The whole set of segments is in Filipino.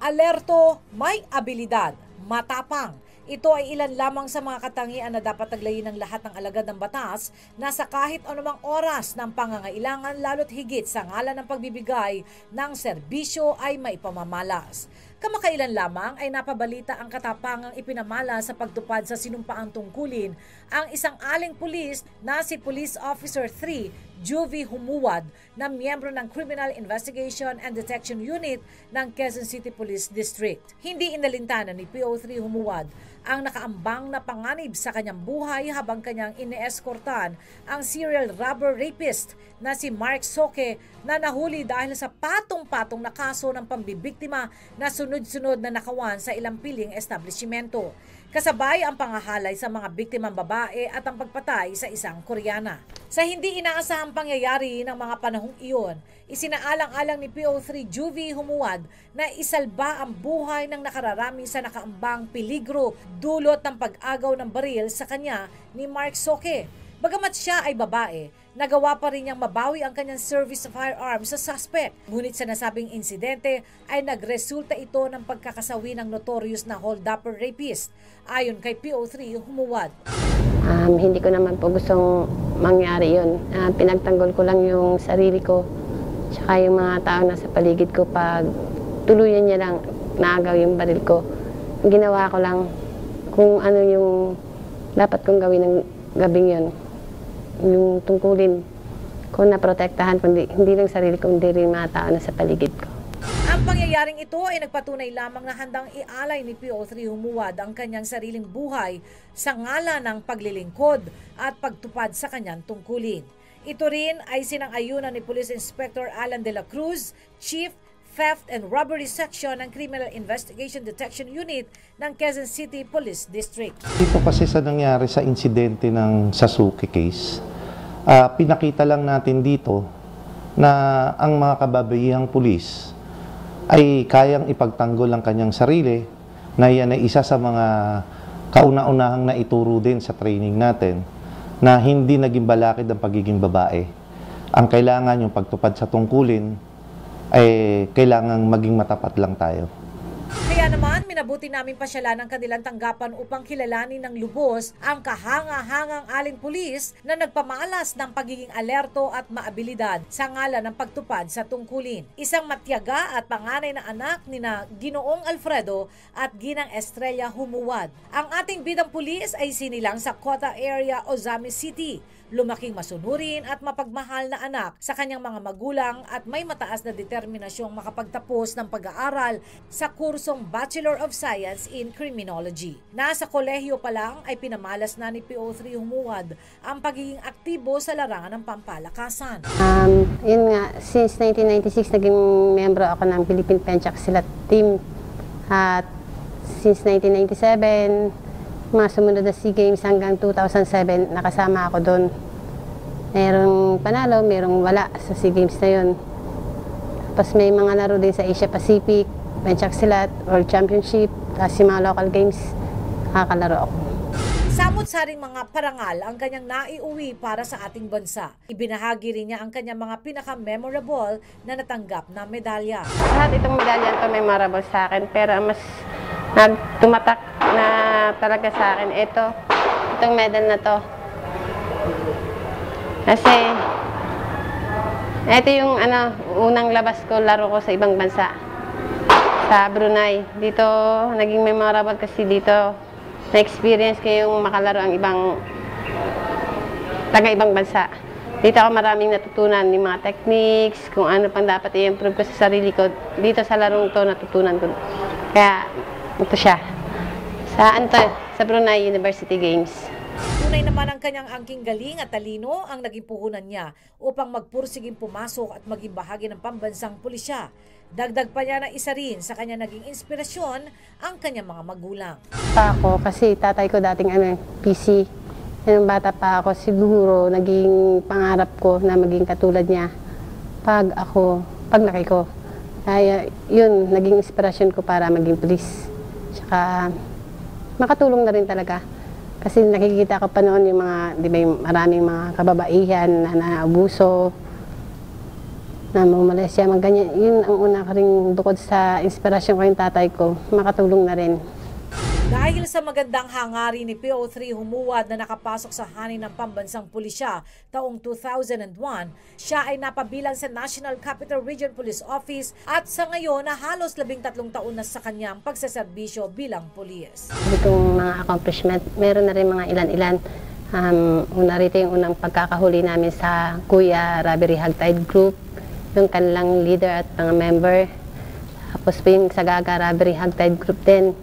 Alerto, may abilidad, matapang. Ito ay ilan lamang sa mga katangian na dapat taglayin ng lahat ng alagad ng batas na sa kahit anumang oras ng pangangailangan lalo't higit sa ngalan ng pagbibigay ng serbisyo ay maipamamalas. Kamakailan lamang ay napabalita ang katapangang ipinamala sa pagtupad sa sinumpaang tungkulin ang isang aling pulis na si Police Officer 3 Juvie Humuad na miyembro ng Criminal Investigation and Detection Unit ng Quezon City Police District. Hindi inalintana ni PO3 Humuad ang nakaambang na panganib sa kanyang buhay habang kanyang ine-escortan ang serial robber rapist na si Mark Soke na nahuli dahil sa patong-patong na kaso ng pambibiktima na sunod-sunod na nakawan sa ilang piling establishmento. Kasabay ang pangahalay sa mga biktimang babae at ang pagpatay sa isang Koreana. Sa hindi inaasahang pangyayari ng mga panahong iyon, isinaalang-alang ni PO3 Juvie Humuad na isalba ang buhay ng nakararami sa nakaambang peligro dulot ng pag-agaw ng baril sa kanya ni Mark Soke. Bagamat siya ay babae, nagawa pa rin niyang mabawi ang kanyang service of firearms sa suspect. Ngunit sa nasabing insidente ay nagresulta ito ng pagkakasawi ng notorious na hold-upper rapist, ayon kay PO3 Humuad. Hindi ko naman po gustong mangyari yun. Pinagtanggol ko lang yung sarili ko, tsaka yung mga tao na sa paligid ko pag tuluyan niya lang naagaw yung baril ko. Ginawa ko lang kung ano yung dapat kong gawin ng gabing yun. Yung tungkulin ko na protektahan, hindi lang sarili ko, hindi rin mga tao na sa paligid ko. Ang pangyayaring ito ay nagpatunay lamang na handang ialay ni PO3 Humuad ang kanyang sariling buhay sa ngalan ng paglilingkod at pagtupad sa kanyang tungkulin. Ito rin ay sinang-ayunan ni Police Inspector Alan de la Cruz, Chief Theft and Robbery Section ng Criminal Investigation Detection Unit ng Quezon City Police District. Ito kasi sa nangyari sa insidente ng Sasuke case, pinakita lang natin dito na ang mga kababaihang pulis ay kayang ipagtanggol ang kanyang sarili, na yan ay isa sa mga kauna-unahang naituro din sa training natin na hindi naging balakid ang pagiging babae. Ang kailangan yung pagtupad sa tungkulin ay kailangang maging matapat lang tayo. Kaya naman, minabuti namin pasyalan ang kanilang tanggapan upang kilalanin ng lubos ang kahanga-hangang aling pulis na nagpamalas ng pagiging alerto at maabilidad sa ngalan ng pagtupad sa tungkulin. Isang matyaga at panganay na anak ni na Ginoong Alfredo at Ginang Estrella Humuad. Ang ating bidang pulis ay sinilang sa Cota area, Ozamis City. Lumaking masunurin at mapagmahal na anak sa kanyang mga magulang at may mataas na determinasyong makapagtapos ng pag-aaral sa kursong Bachelor of Science in Criminology. Nasa kolehiyo pa lang ay pinamalas na ni PO3 Humuad ang pagiging aktibo sa larangan ng pampalakasan. Yun nga, since 1996 naging membro ako ng Philippine Pencak Silat Team. At since 1997, mga sumunod na SEA Games hanggang 2007, nakasama ako doon. Merong panalo, merong wala sa SEA Games na yun. Tapos may mga laro din sa Asia Pacific, Pencak Silat, World Championship, tapos yung mga local games, nakakalaro ako. Samot-saring mga parangal ang kanyang naiuwi para sa ating bansa. Ibinahagi rin niya ang kanyang mga pinaka-memorable na natanggap na medalya. Lahat itong medalya ito memorable sa akin, pero mas tumatak na talaga sa akin itong medal na to. Kasi ito yung unang labas ko, laro ko sa ibang bansa, sa Brunei. Dito naging memorable kasi dito na-experience ko yung makalaro ang taga-ibang bansa. Dito ako maraming natutunan, yung mga techniques, kung ano pang dapat i-improve ko sa sarili ko. Dito sa larong to natutunan ko. Kaya ito siya. Sa Brunei University Games. Tunay naman ang kanyang angking galing at talino ang naging puhunan niya upang magpursiging pumasok at maging bahagi ng pambansang pulisya. Dagdag pa niya na isa rin sa kanya naging inspirasyon ang kanyang mga magulang. Ako, kasi tatay ko dating PC. Nung bata pa ako, siguro naging pangarap ko na maging katulad niya pag laki ko. Kaya yun, naging inspirasyon ko para maging pulis. Tsaka makatulong na rin talaga. Kasi nakikita ko pa noon yung mga, di ba, maraming mga kababaihan na naabuso. na Malaysia, ganyan. Yun ang una ko rin bukod sa inspirasyon ko yung tatay ko, makatulong na rin. Dahil sa magandang hangarin ni PO3 Humuwad na nakapasok sa hanin ng pambansang pulisya taong 2001, siya ay napabilang sa National Capital Region Police Office at sa ngayon na halos 13 taon na sa kanyang pagsaserbisyo bilang pulis. Itong mga accomplishment, meron na rin mga ilan-ilan. Una rito yung unang pagkakahuli namin sa Kuya Robbery Hagtide Group, yung kanilang leader at mga member. Tapos po yung Sagaga Robbery Hagtide Group din.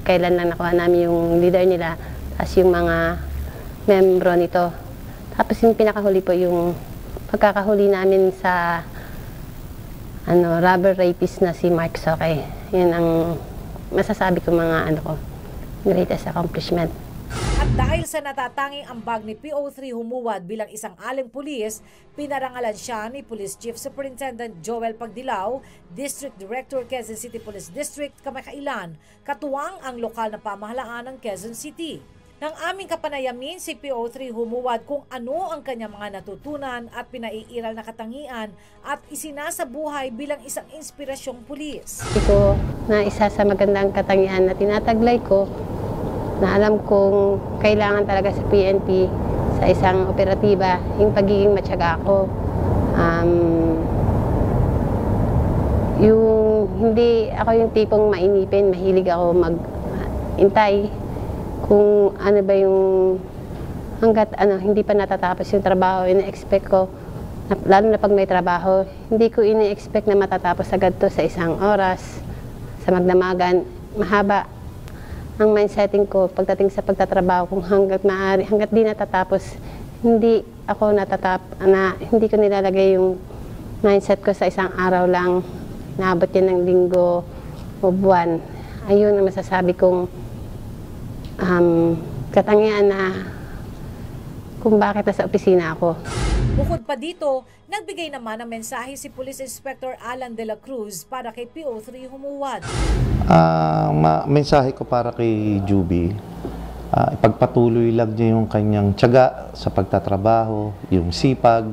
Kailan lang nakuha namin yung leader nila, tapos yung mga membro nito. Tapos yung pinakahuli po yung pagkakahuli namin sa robber rapist na si Mark Soke. Yun ang masasabi ko mga greatest accomplishment. At dahil sa natatanging ambag ni PO3 Humuwad bilang isang aling pulis, pinarangalan siya ni Police Chief Superintendent Joel Pagdilaw, District Director Quezon City Police District kamakailan, katuwang ang lokal na pamahalaan ng Quezon City. Nang aming kapanayamin si PO3 Humuwad kung ano ang kanyang mga natutunan at pinaiiral na katangian at isinasabuhay bilang isang inspirasyong pulis. Ito na isa sa magandang katangian na tinataglay ko, na alam kong kailangan talaga sa PNP, sa isang operatiba, yung pagiging matyaga ko. Yung hindi ako yung tipong mainipin, mahilig ako mag-intay. Kung ano ba yung hanggat hindi pa natatapos yung trabaho, ina-expect ko, lalo na pag may trabaho, hindi ko ina-expect na matatapos agad to sa isang oras, sa magdamagan, mahaba. Ang mindsetting ko pagdating sa pagtatrabaho, kung hanggat maaari, hanggat di natatapos, hindi ko nilalagay yung mindset ko sa isang araw lang, naabot yan ng linggo o buwan. Ayun ang masasabi kong katangian na kung bakit nasa opisina ako. Bukod pa dito, nagbigay naman ng mensahe si Police Inspector Alan de la Cruz para kay PO3 Humuwad. Mensahe ko para kay Juby, ipagpatuloy lang niya yung kanyang tiyaga sa pagtatrabaho, yung sipag,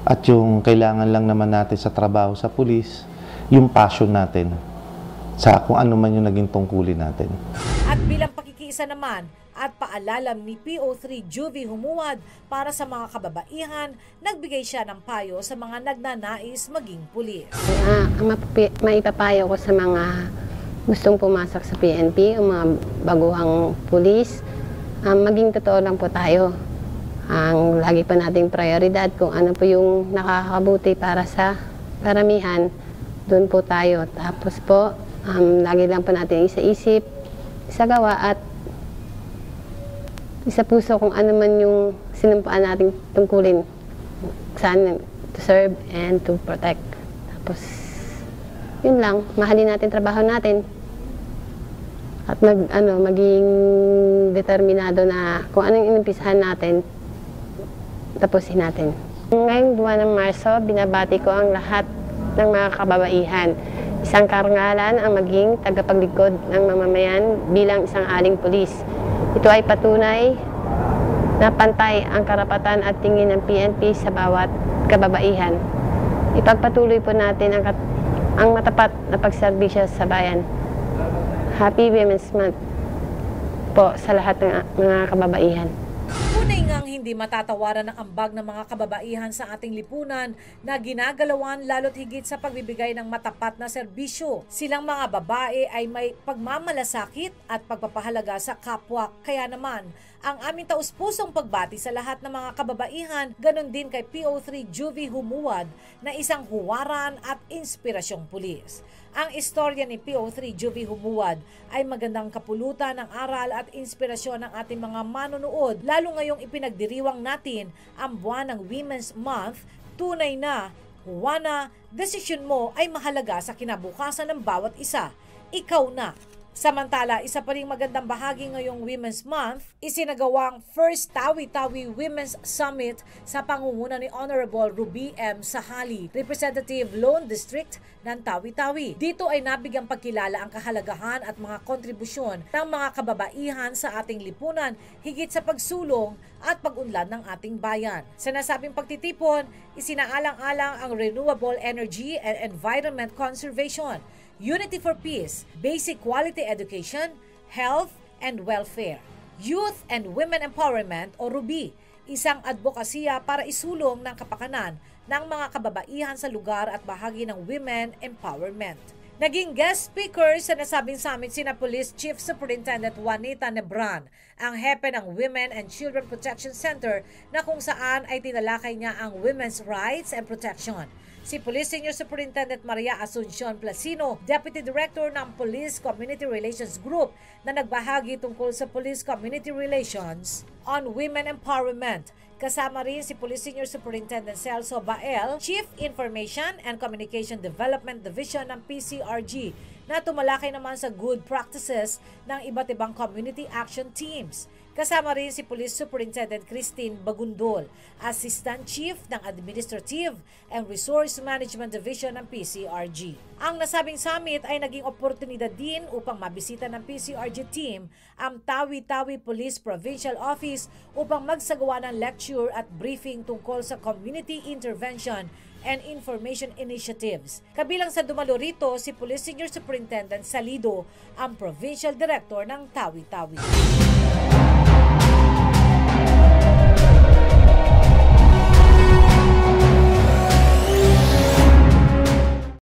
at yung kailangan lang naman natin sa trabaho sa pulis, yung passion natin sa kung ano man yung naging tungkulin natin. At bilang pakikiisa naman at paalala ni PO3 Juvie Humuwad para sa mga kababaihan, nagbigay siya ng payo sa mga nagnanais maging pulis. Ang maipapayo ko sa mga gustong pumasok sa PNP o mga baguhang pulis, maging totoo lang po tayo. Ang lagi pa nating prioridad kung ano po yung nakakabuti para sa karamihan, doon po tayo. Tapos po, lagi lang po natin isa-isip, isagawa at isa puso kung ano man yung sinumpaan nating tungkulin. Saan to serve and to protect. Tapos, yun lang, mahalin natin trabaho natin. At maging determinado na kung anong inumpisahan natin, tapusin natin. Ngayong buwan ng Marso, binabati ko ang lahat ng mga kababaihan. Isang karangalan ang maging tagapaglikod ng mamamayan bilang isang aling pulis. Ito ay patunay na pantay ang karapatan at tingin ng PNP sa bawat kababaihan. Ipagpatuloy po natin ang matapat na pagserbisyo sa bayan. Happy Women's Month po sa lahat ng mga kababaihan. Tunay ngang hindi matatawaran ng ambag ng mga kababaihan sa ating lipunan na ginagalawan lalo't higit sa pagbibigay ng matapat na serbisyo. Silang mga babae ay may pagmamalasakit at pagpapahalaga sa kapwa. Kaya naman, ang aming taus-pusong pagbati sa lahat ng mga kababaihan, ganon din kay PO3 Juvie Humuwad na isang huwaran at inspirasyong pulis. Ang istorya ni PO3 Juvie Humuwad ay magandang kapulutan ng aral at inspirasyon ng ating mga manonood, lalo ngayong ipinagdiriwang natin ang buwan ng Women's Month. Tunay na, Juana, desisyon mo ay mahalaga sa kinabukasan ng bawat isa. Ikaw na Samantala, isa pa ring magandang bahagi ngayong Women's Month, isinagawang First Tawi-Tawi Women's Summit sa pangunguna ni Honorable Ruby M. Sahali, Representative Lone District ng Tawi-Tawi. Dito ay nabigyang pagkilala ang kahalagahan at mga kontribusyon ng mga kababaihan sa ating lipunan higit sa pagsulong at pag-unlad ng ating bayan. Sa nasabing pagtitipon, isinaalang-alang ang renewable energy and environment conservation, Unity for Peace, Basic Quality Education, Health and Welfare, Youth and Women Empowerment o RUBI, isang advokasya para isulong ng kapakanan ng mga kababaihan sa lugar at bahagi ng women empowerment. Naging guest speaker sa nasabing summit sina Police Chief Superintendent Juanita Nebran, ang hepe ng Women and Children Protection Center na kung saan ay tinalakay niya ang women's rights and protection. Si Police Senior Superintendent Maria Asuncion Placino, Deputy Director ng Police Community Relations Group na nagbahagi tungkol sa Police Community Relations on Women Empowerment. Kasama rin si Police Senior Superintendent Celso Bael, Chief Information and Communication Development Division ng PCRG, na tumalakay naman sa good practices ng iba't ibang community action teams. Kasama rin si Police Superintendent Christine Bagundol, Assistant Chief ng Administrative and Resource Management Division ng PCRG. Ang nasabing summit ay naging oportunidad din upang mabisita ng PCRG team ang Tawi-Tawi Police Provincial Office upang magsagawa ng lecture at briefing tungkol sa community intervention and information initiatives. Kabilang sa dumalo rito si Police Senior Superintendent Salido, ang Provincial Director ng Tawi-Tawi.